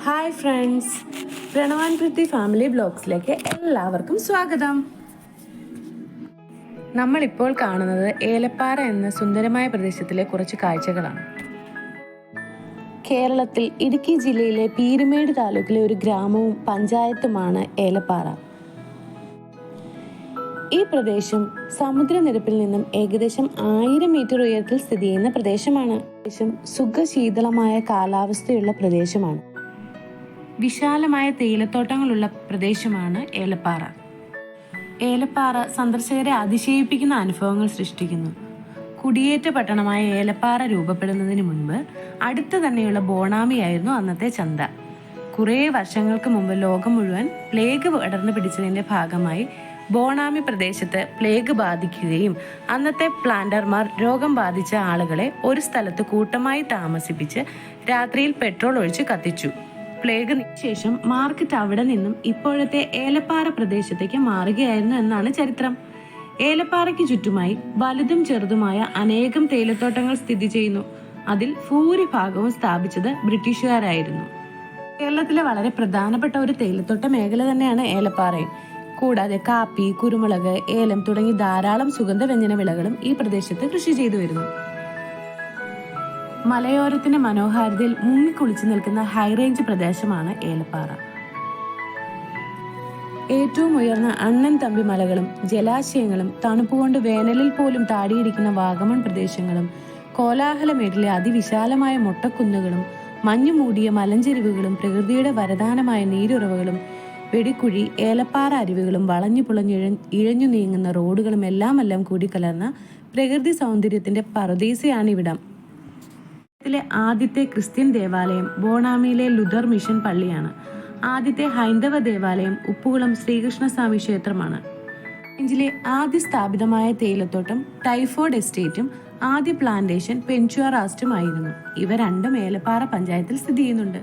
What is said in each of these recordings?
Hi friends, പ്രണവാൻ Prithvi family ബ്ലോഗ്സിലേക്ക് എല്ലാവർക്കും സ്വാഗതം. നമ്മളിപ്പോൾ കാണുന്നത് ഏലപ്പാറ എന്ന സുന്ദരമായ പ്രദേശത്തിലെ കുറച്ച് കാഴ്ചകളാണ്. കേരളത്തിൽ ഇടുക്കി ജില്ലയിലെ പീരുമേട് താലൂക്കിലെ ഒരു ഗ്രാമവും പഞ്ചായത്തുമാണ് ഏലപ്പാറ. ഈ പ്രദേശം സമുദ്രനിരപ്പിൽ നിന്നും ഏകദേശം 1000 മീറ്റർ ഉയരത്തിൽ സ്ഥിതി ചെയ്യുന്ന പ്രദേശമാണ്. സുഖശീതളമായ കാലാവസ്ഥയുള്ള പ്രദേശമാണ്. വിശാലമായ തേയിലത്തോട്ടങ്ങളുള്ള പ്രദേശമാണ് ഏലപ്പാറ. ഏലപ്പാറ സന്ദർശകരെ അതിശയിപ്പിക്കുന്ന അനുഭവങ്ങൾ സൃഷ്ടിക്കുന്നു. കുടിയേറ്റ പട്ടണമായ ഏലപ്പാറ രൂപപ്പെടുന്നതിന് മുൻപ് അടുത്ത് തന്നെയുള്ള ബോണാമിയായിരുന്നു അന്നത്തെ ചന്ത. കുറേ വർഷങ്ങൾക്ക് മുമ്പ് ലോകം മുഴുവൻ പ്ലേഗ് പടർന്നു പിടിച്ചതിന്റെ ഭാഗമായി ബോണാമി പ്രദേശത്ത് പ്ലേഗ് ബാധിക്കുകയും അന്നത്തെ പ്ലാന്റർമാർ രോഗം ബാധിച്ച ആളുകളെ ഒരു സ്ഥലത്ത് കൂട്ടമായി താമസിപ്പിച്ച് രാത്രിയിൽ പെട്രോൾ ഒഴിച്ച് കത്തിച്ചു. പ്ലേഗിന് ശേഷം മാർക്കറ്റ് അവിടെ നിന്നും ഇപ്പോഴത്തെ ഏലപ്പാറ പ്രദേശത്തേക്ക് മാറുകയായിരുന്നു എന്നാണ് ചരിത്രം. ഏലപ്പാറയ്ക്ക് ചുറ്റുമായി വലുതും ചെറുതുമായ അനേകം തേയിലത്തോട്ടങ്ങൾ സ്ഥിതി ചെയ്യുന്നു. അതിൽ ഭൂരിഭാഗവും സ്ഥാപിച്ചത് ബ്രിട്ടീഷുകാരായിരുന്നു. കേരളത്തിലെ വളരെ പ്രധാനപ്പെട്ട ഒരു തേയിലത്തോട്ട മേഖല തന്നെയാണ് ഏലപ്പാറയും. കൂടാതെ കാപ്പി, കുരുമുളക്, ഏലം തുടങ്ങി ധാരാളം സുഗന്ധവ്യഞ്ജന വിളകളും ഈ പ്രദേശത്ത് കൃഷി ചെയ്തു വരുന്നു. മലയോരത്തിന്റെ മനോഹാരിതയിൽ മുങ്ങിക്കുളിച്ചു നിൽക്കുന്ന ഹൈറേഞ്ച് പ്രദേശമാണ് ഏലപ്പാറ. ഏറ്റവും ഉയർന്ന അണ്ണൻ തമ്പി മലകളും ജലാശയങ്ങളും തണുപ്പുകൊണ്ട് വേനലിൽ പോലും താടിയിരിക്കുന്ന വാഗമൺ പ്രദേശങ്ങളും കോലാഹലമേട്ടിലെ അതിവിശാലമായ മൊട്ടക്കുന്നുകളും മഞ്ഞു മൂടിയ മലഞ്ചെരിവുകളും പ്രകൃതിയുടെ വരദാനമായ നീരുറവകളും വെടിക്കുഴി, ഏലപ്പാറ അരുവികളും വളഞ്ഞു ഇഴഞ്ഞു നീങ്ങുന്ന റോഡുകളും എല്ലാം കൂടിക്കലർന്ന പ്രകൃതി സൗന്ദര്യത്തിന്റെ പറുദീസയാണ് ഇവിടം. ആദ്യത്തെ ക്രിസ്ത്യൻ ദേവാലയം ബോണാമിയിലെ ലുതർ മിഷൻ പള്ളിയാണ്. ആദ്യത്തെ ഹൈന്ദവ ദേവാലയം ഉപ്പുകുളം ശ്രീകൃഷ്ണസ്വാമി ക്ഷേത്രമാണ്. റേഞ്ചിലെ ആദ്യ സ്ഥാപിതമായ തേയിലത്തോട്ടം ടൈഫോയ്ഡ് എസ്റ്റേറ്റും ആദ്യ പ്ലാന്റേഷൻ പെൻചുവാറാസ്റ്റുമായിരുന്നു. ഇവ രണ്ടും ഏലപ്പാറ പഞ്ചായത്തിൽ സ്ഥിതി ചെയ്യുന്നുണ്ട്.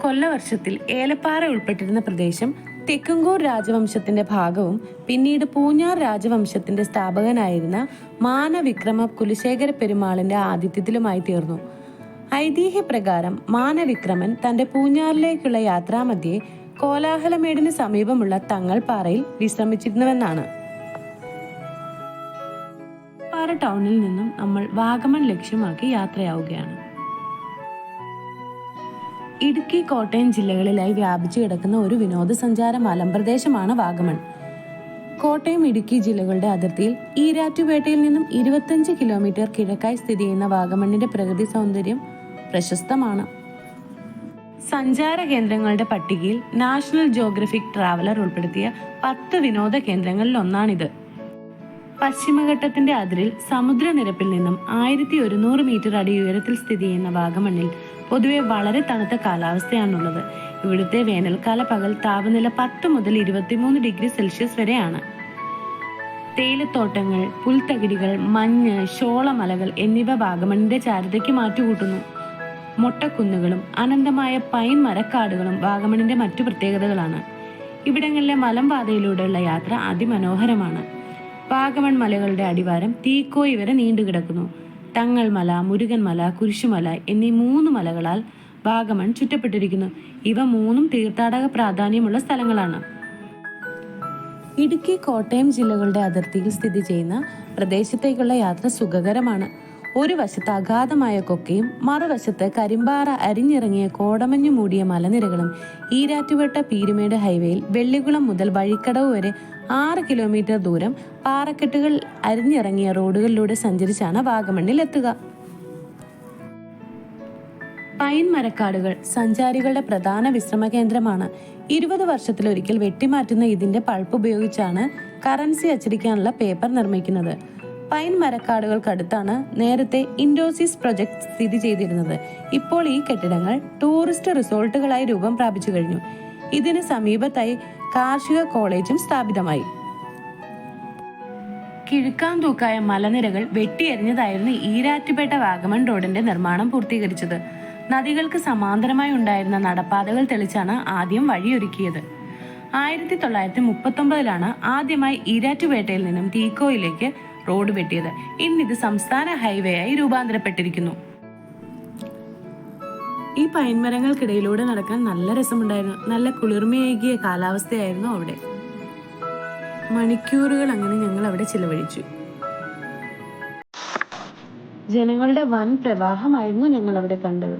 കൊല്ലവർഷത്തിൽ ഏലപ്പാറ ഉൾപ്പെട്ടിരുന്ന പ്രദേശം തെക്കുംകൂർ രാജവംശത്തിന്റെ ഭാഗവും പിന്നീട് പൂഞ്ഞാർ രാജവംശത്തിന്റെ സ്ഥാപകനായിരുന്ന മാനവിക്രമ കുലശേഖര പെരുമാളിന്റെ ആതിഥ്യത്തിലുമായി തീർന്നു. ഐതിഹ്യപ്രകാരം മാനവിക്രമൻ തന്റെ പൂഞ്ഞാറിലേക്കുള്ള യാത്രാമധ്യേ കോലാഹലമേടിന് സമീപമുള്ള തങ്ങൾപ്പാറയിൽ വിശ്രമിച്ചിരുന്നുവെന്നാണ്. പാറ ടൗണിൽ നിന്നും നമ്മൾ വാഗമൺ ലക്ഷ്യമാക്കി യാത്രയാവുകയാണ്. ഇടുക്കി, കോട്ടയം ജില്ലകളിലായി വ്യാപിച്ചു കിടക്കുന്ന ഒരു വിനോദസഞ്ചാര മലമ്പ്രദേശമാണ് വാഗമൺ. കോട്ടയം, ഇടുക്കി ജില്ലകളുടെ അതിർത്തിയിൽ ഈരാറ്റുപേട്ടയിൽ നിന്നും 25 കിലോമീറ്റർ കിഴക്കായി സ്ഥിതി ചെയ്യുന്ന വാഗമണ്ണിന്റെ പ്രകൃതി സൗന്ദര്യം പ്രശസ്തമാണ്. സഞ്ചാര കേന്ദ്രങ്ങളുടെ പട്ടികയിൽ നാഷണൽ ജിയോഗ്രഫിക് ട്രാവലർ ഉൾപ്പെടുത്തിയ 10 വിനോദ കേന്ദ്രങ്ങളിൽ ഒന്നാണിത്. പശ്ചിമഘട്ടത്തിന്റെ അതിരിൽ സമുദ്രനിരപ്പിൽ നിന്നും 1100 മീറ്റർ അടി ഉയരത്തിൽ സ്ഥിതി ചെയ്യുന്ന വാഗമണ്ണിൽ പൊതുവെ വളരെ തണുത്ത കാലാവസ്ഥയാണുള്ളത്. ഇവിടുത്തെ വേനൽക്കാല പകൽ താപനില 10 മുതൽ 23 ഡിഗ്രി സെൽഷ്യസ് വരെയാണ്. തേയിലത്തോട്ടങ്ങൾ, പുൽത്തകിടികൾ, മഞ്ഞ്, ഷോളമലകൾ എന്നിവ വാഗമണ്ണിന്റെ ചാരുതയ്ക്ക് മാറ്റുകൂട്ടുന്നു. മൊട്ടക്കുന്നുകളും അനന്തമായ പൈൻ മരക്കാടുകളും വാഗമണ്ണിന്റെ മറ്റു പ്രത്യേകതകളാണ്. ഇവിടങ്ങളിലെ മലമ്പാതയിലൂടെയുള്ള യാത്ര അതിമനോഹരമാണ്. വാഗമൺ മലകളുടെ അടിവാരം തീക്കോയി വരെ നീണ്ടുകിടക്കുന്നു. തങ്ങൾമല, മുരുകൻമല, കുരിശുമല എന്നീ 3 മലകളാൽ വാഗമൺ ചുറ്റപ്പെട്ടിരിക്കുന്നു. ഇവ 3ഉം തീർത്ഥാടക പ്രാധാന്യമുള്ള സ്ഥലങ്ങളാണ്. ഇടുക്കി, കോട്ടയം ജില്ലകളുടെ അതിർത്തിയിൽ സ്ഥിതി ചെയ്യുന്ന പ്രദേശത്തേക്കുള്ള യാത്ര സുഖകരമാണ്. ഒരു വശത്ത് അഗാധമായ കൊക്കയും മറുവശത്ത് കരിമ്പാറ അരിഞ്ഞിറങ്ങിയ കോടമഞ്ഞു മൂടിയ മലനിരകളും ഈരാറ്റുപേട്ട പീരുമേട് ഹൈവേയിൽ വെള്ളികുളം മുതൽ വഴിക്കടവ് വരെ 6 കിലോമീറ്റർ ദൂരം പാറക്കെട്ടുകൾ അരിഞ്ഞിറങ്ങിയ റോഡുകളിലൂടെ സഞ്ചരിച്ചാണ് വാഗമണ്ണിൽ എത്തുക. പൈൻ മരക്കാടുകൾ സഞ്ചാരികളുടെ പ്രധാന വിശ്രമ കേന്ദ്രമാണ്. 20 വർഷത്തിലൊരിക്കൽ വെട്ടിമാറ്റുന്ന ഇതിന്റെ പൾപ്പ് ഉപയോഗിച്ചാണ് കറൻസി അച്ചടിക്കാനുള്ള പേപ്പർ നിർമ്മിക്കുന്നത്. പൈൻ മരക്കാടുകൾക്കടുത്താണ് നേരത്തെ ഇൻഡോസിസ് പ്രൊജക്ട് സ്ഥിതി ചെയ്തിരുന്നത്. ഇപ്പോൾ ഈ കെട്ടിടങ്ങൾ ടൂറിസ്റ്റ് റിസോർട്ടുകളായി രൂപം പ്രാപിച്ചു കഴിഞ്ഞു. ഇതിന് സമീപത്തായി കാർഷിക കോളേജും സ്ഥാപിതമായി. കിഴുക്കാൻ തൂക്കായ മലനിരകൾ വെട്ടിയെറിഞ്ഞതായിരുന്നു ഈരാറ്റുപേട്ട വാഗമൺ റോഡിന്റെ നിർമ്മാണം പൂർത്തീകരിച്ചത്. നദികൾക്ക് സമാന്തരമായി ഉണ്ടായിരുന്ന നടപ്പാതകൾ തെളിച്ചാണ് ആദ്യം വഴിയൊരുക്കിയത്. 1939 ആദ്യമായി ഈരാറ്റുപേട്ടയിൽ നിന്നും തീക്കോയിലേക്ക് റോഡ് വെട്ടിയത്. ഇന്നിത് സംസ്ഥാന ഹൈവേ ആയി രൂപാന്തരപ്പെട്ടിരിക്കുന്നു. ഈ പൈൻമരങ്ങൾക്കിടയിലൂടെ നടക്കാൻ നല്ല രസമുണ്ടായിരുന്നു. നല്ല കുളിർമയേകിയ കാലാവസ്ഥയായിരുന്നു അവിടെ. മണിക്കൂറുകൾ അങ്ങനെ ഞങ്ങൾ അവിടെ ചിലവഴിച്ചു. ജനങ്ങളുടെ വൻ പ്രവാഹമായിരുന്നു ഞങ്ങൾ അവിടെ കണ്ടത്.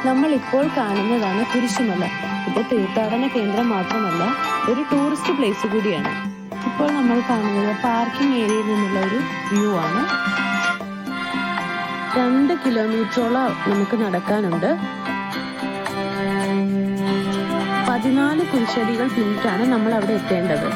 നമ്മൾ ഇപ്പോൾ കാണുന്നതാണ് കുരിശുമല. ഇത് തീർത്ഥാടന കേന്ദ്രം മാത്രമല്ല, ഒരു ടൂറിസ്റ്റ് പ്ലേസ് കൂടിയാണ്. ഇപ്പോൾ നമ്മൾ കാണുന്നത് പാർക്കിംഗ് ഏരിയയിൽ നിന്നുള്ള ഒരു വ്യൂ ആണ്. 2 കിലോമീറ്ററോളം നമുക്ക് നടക്കാനുണ്ട്. 14 കുരിശടികൾ പിന്നിട്ടാണ് നമ്മൾ അവിടെ എത്തേണ്ടത്.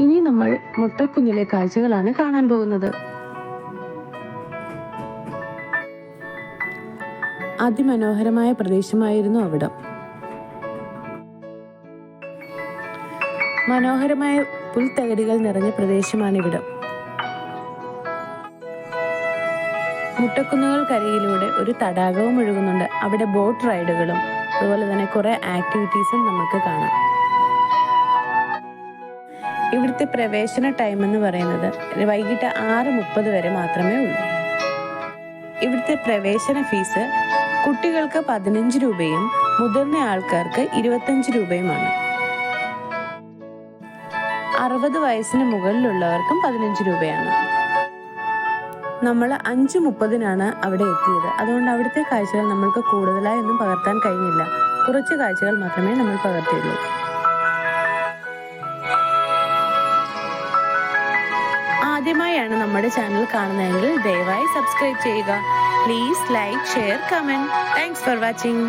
ഇനി നമ്മൾ മുട്ടക്കുന്നിലെ കാഴ്ചകളാണ് കാണാൻ പോകുന്നത്. അതിമനോഹരമായ പ്രദേശമായിരുന്നു അവിടം. മനോഹരമായ പുൽത്തകടികൾ നിറഞ്ഞ പ്രദേശമാണിവിടം. മുട്ടക്കുന്നുകൾക്കരികിലൂടെ ഒരു തടാകവും ഒഴുകുന്നുണ്ട്. അവിടെ ബോട്ട് റൈഡുകളും അതുപോലെ തന്നെ കുറെ ആക്ടിവിറ്റീസും നമുക്ക് കാണാം. ഇവിടുത്തെ പ്രവേശന ടൈം എന്ന് പറയുന്നത് വൈകിട്ട് 6:30 വരെ മാത്രമേ ഉള്ളൂ. ഇവിടുത്തെ പ്രവേശന ഫീസ് കുട്ടികൾക്ക് 15 രൂപയും മുതിർന്ന ആൾക്കാർക്ക് 25 രൂപയുമാണ്. 60 വയസ്സിന് മുകളിലുള്ളവർക്കും 15 രൂപയാണ്. നമ്മൾ 5:30 അവിടെ എത്തിയത്. അതുകൊണ്ട് അവിടുത്തെ കാഴ്ചകൾ നമ്മൾക്ക് കൂടുതലായി ഒന്നും പകർത്താൻ കഴിഞ്ഞില്ല. കുറച്ച് കാഴ്ചകൾ മാത്രമേ നമ്മൾ പകർത്തിയുള്ളൂ. ആദ്യമായാണ് നമ്മുടെ ചാനൽ കാണുന്നതെങ്കിൽ ദയവായി സബ്സ്ക്രൈബ് ചെയ്യുക. Please like, share, comment. Thanks for watching.